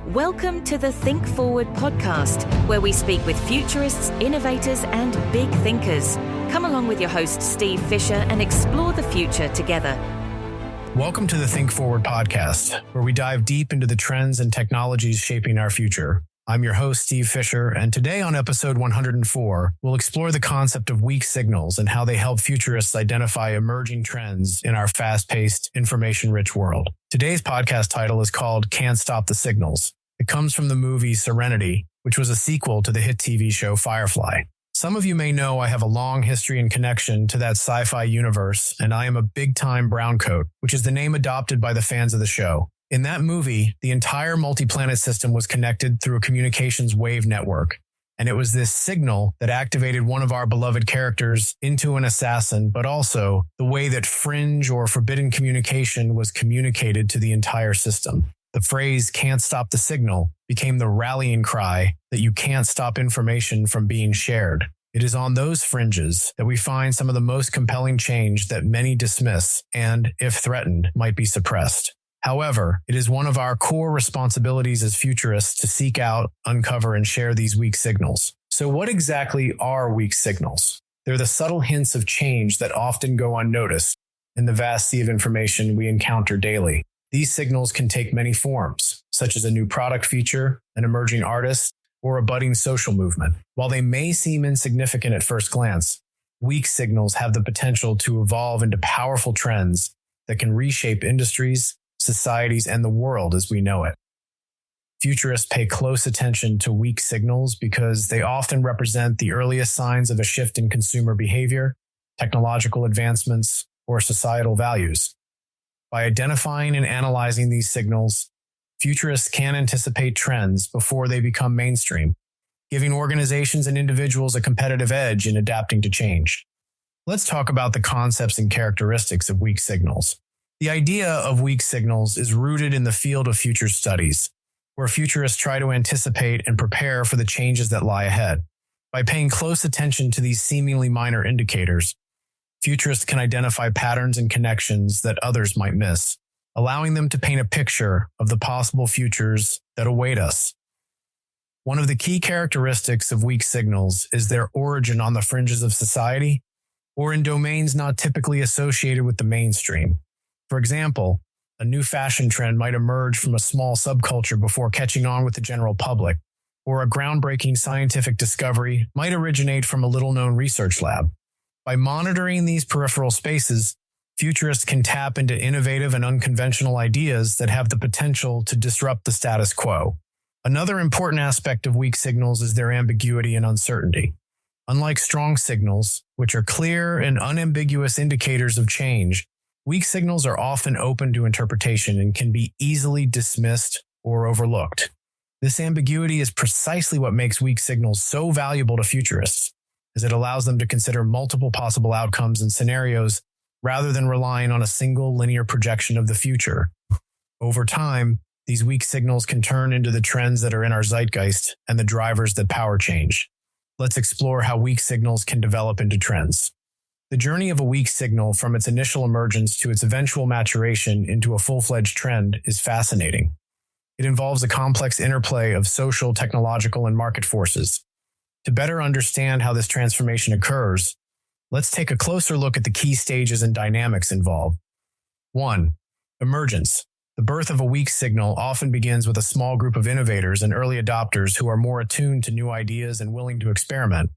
Welcome to the Think Forward podcast, where we speak with futurists, innovators, and big thinkers. Come along with your host, Steve Fisher, and explore the future together. Welcome to the Think Forward podcast, where we dive deep into the trends and technologies shaping our future. I'm your host, Steve Fisher, and today on episode 104, we'll explore the concept of weak signals and how they help futurists identify emerging trends in our fast-paced, information-rich world. Today's podcast title is called Can't Stop the Signals. It comes from the movie Serenity, which was a sequel to the hit TV show Firefly. Some of you may know I have a long history and connection to that sci-fi universe, and I am a big-time browncoat, which is the name adopted by the fans of the show. In that movie, the entire multi-planet system was connected through a communications wave network, and it was this signal that activated one of our beloved characters into an assassin, but also the way that fringe or forbidden communication was communicated to the entire system. The phrase "can't stop the signal" became the rallying cry that you can't stop information from being shared. It is on those fringes that we find some of the most compelling change that many dismiss and, if threatened, might be suppressed. However, it is one of our core responsibilities as futurists to seek out, uncover, and share these weak signals. So what exactly are weak signals? They're the subtle hints of change that often go unnoticed in the vast sea of information we encounter daily. These signals can take many forms, such as a new product feature, an emerging artist, or a budding social movement. While they may seem insignificant at first glance, weak signals have the potential to evolve into powerful trends that can reshape industries, societies, and the world as we know it. Futurists pay close attention to weak signals because they often represent the earliest signs of a shift in consumer behavior, technological advancements, or societal values. By identifying and analyzing these signals, futurists can anticipate trends before they become mainstream, giving organizations and individuals a competitive edge in adapting to change. Let's talk about the concepts and characteristics of weak signals. The idea of weak signals is rooted in the field of future studies, where futurists try to anticipate and prepare for the changes that lie ahead. By paying close attention to these seemingly minor indicators, futurists can identify patterns and connections that others might miss, allowing them to paint a picture of the possible futures that await us. One of the key characteristics of weak signals is their origin on the fringes of society or in domains not typically associated with the mainstream. For example, a new fashion trend might emerge from a small subculture before catching on with the general public, or a groundbreaking scientific discovery might originate from a little-known research lab. By monitoring these peripheral spaces, futurists can tap into innovative and unconventional ideas that have the potential to disrupt the status quo. Another important aspect of weak signals is their ambiguity and uncertainty. Unlike strong signals, which are clear and unambiguous indicators of change, weak signals are often open to interpretation and can be easily dismissed or overlooked. This ambiguity is precisely what makes weak signals so valuable to futurists, as it allows them to consider multiple possible outcomes and scenarios rather than relying on a single linear projection of the future. Over time, these weak signals can turn into the trends that are in our zeitgeist and the drivers that power change. Let's explore how weak signals can develop into trends. The journey of a weak signal from its initial emergence to its eventual maturation into a full-fledged trend is fascinating. It involves a complex interplay of social, technological, and market forces. To better understand how this transformation occurs, let's take a closer look at the key stages and dynamics involved. 1. Emergence. The birth of a weak signal often begins with a small group of innovators and early adopters who are more attuned to new ideas and willing to experiment.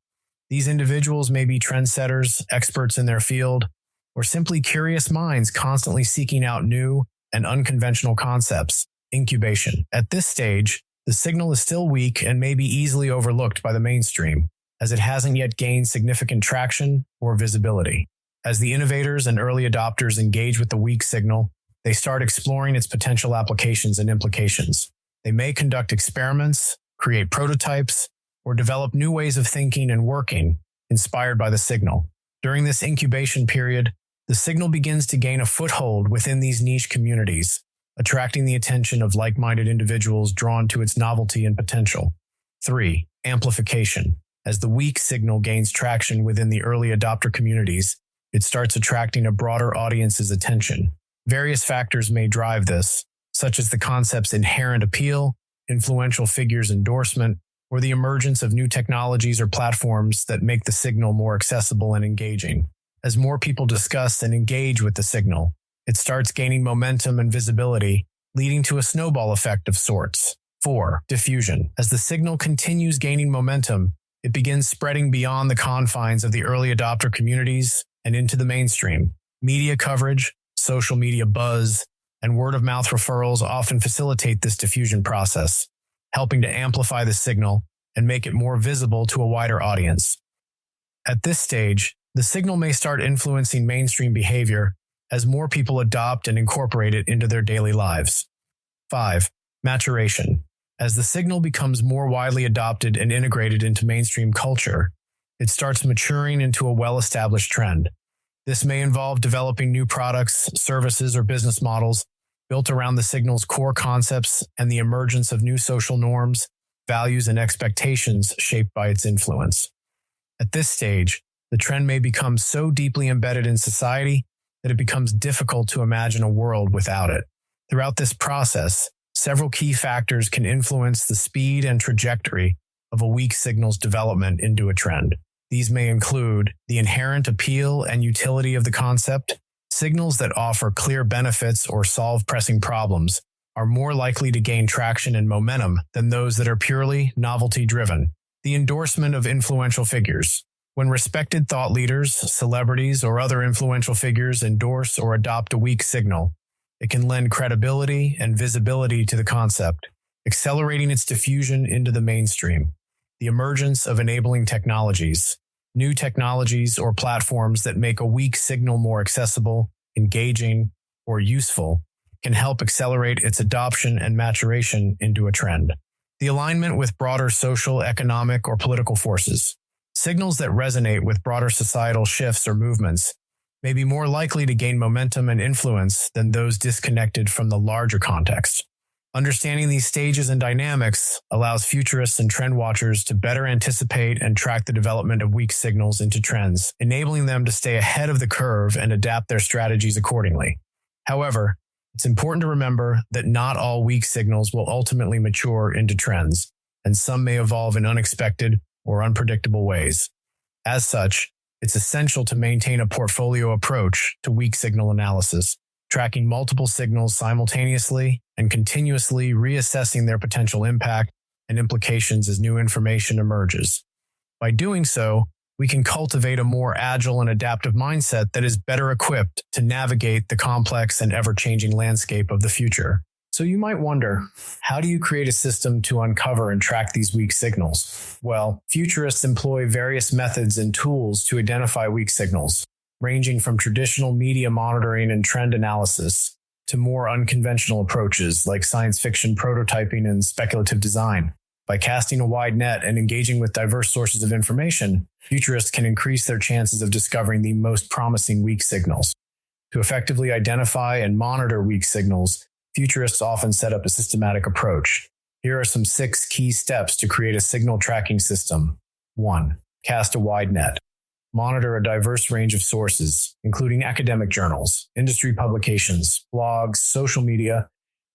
These individuals may be trendsetters, experts in their field, or simply curious minds constantly seeking out new and unconventional concepts. Incubation. At this stage, the signal is still weak and may be easily overlooked by the mainstream, as it hasn't yet gained significant traction or visibility. As the innovators and early adopters engage with the weak signal, they start exploring its potential applications and implications. They may conduct experiments, create prototypes, or develop new ways of thinking and working inspired by the signal. During this incubation period, the signal begins to gain a foothold within these niche communities, attracting the attention of like-minded individuals drawn to its novelty and potential. 3. Amplification. As the weak signal gains traction within the early adopter communities, it starts attracting a broader audience's attention. Various factors may drive this, such as the concept's inherent appeal, influential figures' endorsement, or the emergence of new technologies or platforms that make the signal more accessible and engaging. As more people discuss and engage with the signal, it starts gaining momentum and visibility, leading to a snowball effect of sorts. 4. Diffusion. As the signal continues gaining momentum, it begins spreading beyond the confines of the early adopter communities and into the mainstream. Media coverage, social media buzz, and word-of-mouth referrals often facilitate this diffusion process, helping to amplify the signal and make it more visible to a wider audience. At this stage, the signal may start influencing mainstream behavior as more people adopt and incorporate it into their daily lives. 5. Maturation. As the signal becomes more widely adopted and integrated into mainstream culture, it starts maturing into a well-established trend. This may involve developing new products, services, or business models built around the signal's core concepts and the emergence of new social norms, values, and expectations shaped by its influence. At this stage, the trend may become so deeply embedded in society that it becomes difficult to imagine a world without it. Throughout this process, several key factors can influence the speed and trajectory of a weak signal's development into a trend. These may include the inherent appeal and utility of the concept. Signals that offer clear benefits or solve pressing problems are more likely to gain traction and momentum than those that are purely novelty-driven. The endorsement of influential figures. When respected thought leaders, celebrities, or other influential figures endorse or adopt a weak signal, it can lend credibility and visibility to the concept, accelerating its diffusion into the mainstream. The emergence of enabling technologies. New technologies or platforms that make a weak signal more accessible, engaging, or useful can help accelerate its adoption and maturation into a trend. The alignment with broader social, economic, or political forces. Signals that resonate with broader societal shifts or movements may be more likely to gain momentum and influence than those disconnected from the larger context. Understanding these stages and dynamics allows futurists and trend watchers to better anticipate and track the development of weak signals into trends, enabling them to stay ahead of the curve and adapt their strategies accordingly. However, it's important to remember that not all weak signals will ultimately mature into trends, and some may evolve in unexpected or unpredictable ways. As such, it's essential to maintain a portfolio approach to weak signal analysis, tracking multiple signals simultaneously and continuously reassessing their potential impact and implications as new information emerges. By doing so, we can cultivate a more agile and adaptive mindset that is better equipped to navigate the complex and ever-changing landscape of the future. So you might wonder, how do you create a system to uncover and track these weak signals? Well, futurists employ various methods and tools to identify weak signals, ranging from traditional media monitoring and trend analysis to more unconventional approaches like science fiction prototyping and speculative design. By casting a wide net and engaging with diverse sources of information, futurists can increase their chances of discovering the most promising weak signals. To effectively identify and monitor weak signals, futurists often set up a systematic approach. Here are some 6 key steps to create a signal tracking system. 1. Cast a wide net. Monitor a diverse range of sources, including academic journals, industry publications, blogs, social media,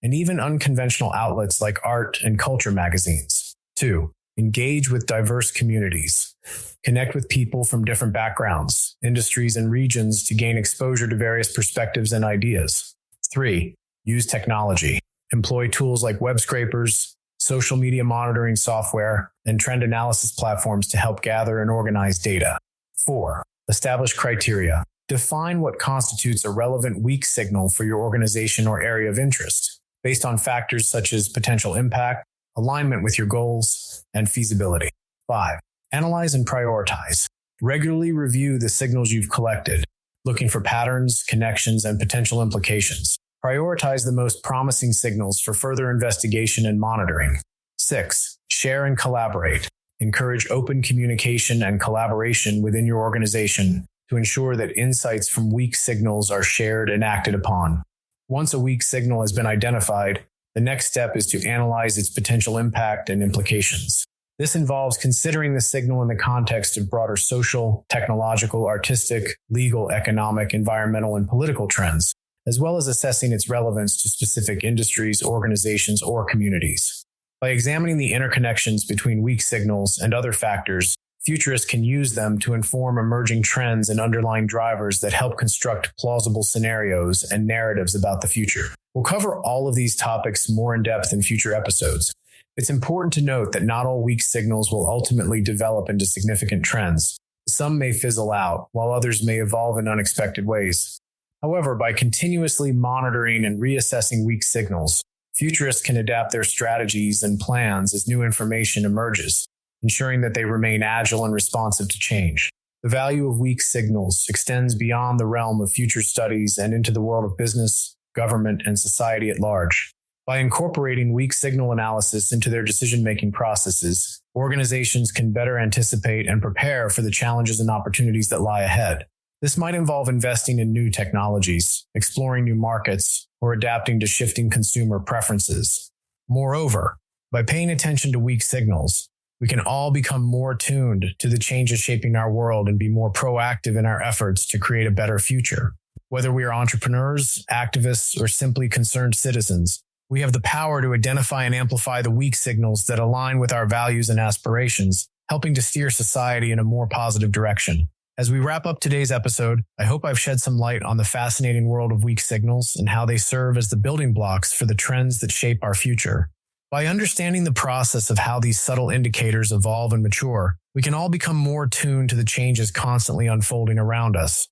and even unconventional outlets like art and culture magazines. 2. Engage with diverse communities. Connect with people from different backgrounds, industries, and regions to gain exposure to various perspectives and ideas. 3. Use technology. Employ tools like web scrapers, social media monitoring software, and trend analysis platforms to help gather and organize data. 4. Establish criteria. Define what constitutes a relevant weak signal for your organization or area of interest, based on factors such as potential impact, alignment with your goals, and feasibility. 5. Analyze and prioritize. Regularly review the signals you've collected, looking for patterns, connections, and potential implications. Prioritize the most promising signals for further investigation and monitoring. 6. Share and collaborate. Encourage open communication and collaboration within your organization to ensure that insights from weak signals are shared and acted upon. Once a weak signal has been identified, the next step is to analyze its potential impact and implications. This involves considering the signal in the context of broader social, technological, artistic, legal, economic, environmental, and political trends, as well as assessing its relevance to specific industries, organizations, or communities. By examining the interconnections between weak signals and other factors, futurists can use them to inform emerging trends and underlying drivers that help construct plausible scenarios and narratives about the future. We'll cover all of these topics more in depth in future episodes. It's important to note that not all weak signals will ultimately develop into significant trends. Some may fizzle out, while others may evolve in unexpected ways. However, by continuously monitoring and reassessing weak signals, futurists can adapt their strategies and plans as new information emerges, ensuring that they remain agile and responsive to change. The value of weak signals extends beyond the realm of future studies and into the world of business, government, and society at large. By incorporating weak signal analysis into their decision-making processes, organizations can better anticipate and prepare for the challenges and opportunities that lie ahead. This might involve investing in new technologies, exploring new markets, or adapting to shifting consumer preferences. Moreover, by paying attention to weak signals, we can all become more tuned to the changes shaping our world and be more proactive in our efforts to create a better future. Whether we are entrepreneurs, activists, or simply concerned citizens, we have the power to identify and amplify the weak signals that align with our values and aspirations, helping to steer society in a more positive direction. As we wrap up today's episode, I hope I've shed some light on the fascinating world of weak signals and how they serve as the building blocks for the trends that shape our future. By understanding the process of how these subtle indicators evolve and mature, we can all become more tuned to the changes constantly unfolding around us.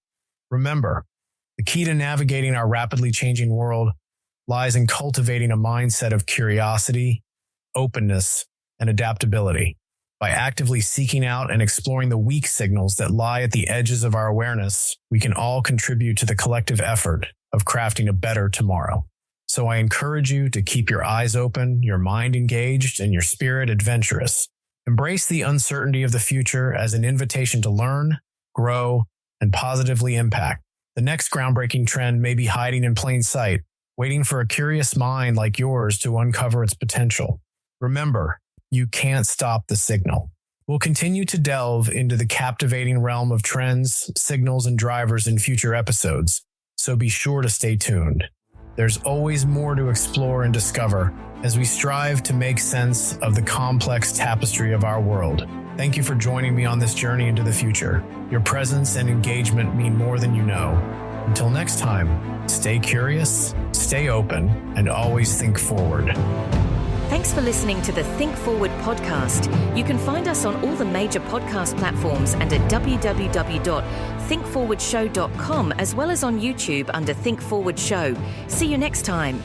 Remember, the key to navigating our rapidly changing world lies in cultivating a mindset of curiosity, openness, and adaptability. By actively seeking out and exploring the weak signals that lie at the edges of our awareness, we can all contribute to the collective effort of crafting a better tomorrow. So I encourage you to keep your eyes open, your mind engaged, and your spirit adventurous. Embrace the uncertainty of the future as an invitation to learn, grow, and positively impact. The next groundbreaking trend may be hiding in plain sight, waiting for a curious mind like yours to uncover its potential. Remember, you can't stop the signal. We'll continue to delve into the captivating realm of trends, signals, and drivers in future episodes, so be sure to stay tuned. There's always more to explore and discover as we strive to make sense of the complex tapestry of our world. Thank you for joining me on this journey into the future. Your presence and engagement mean more than you know. Until next time, stay curious, stay open, and always think forward. Thanks for listening to the Think Forward podcast. You can find us on all the major podcast platforms and at www.thinkforwardshow.com, as well as on YouTube under Think Forward Show. See you next time.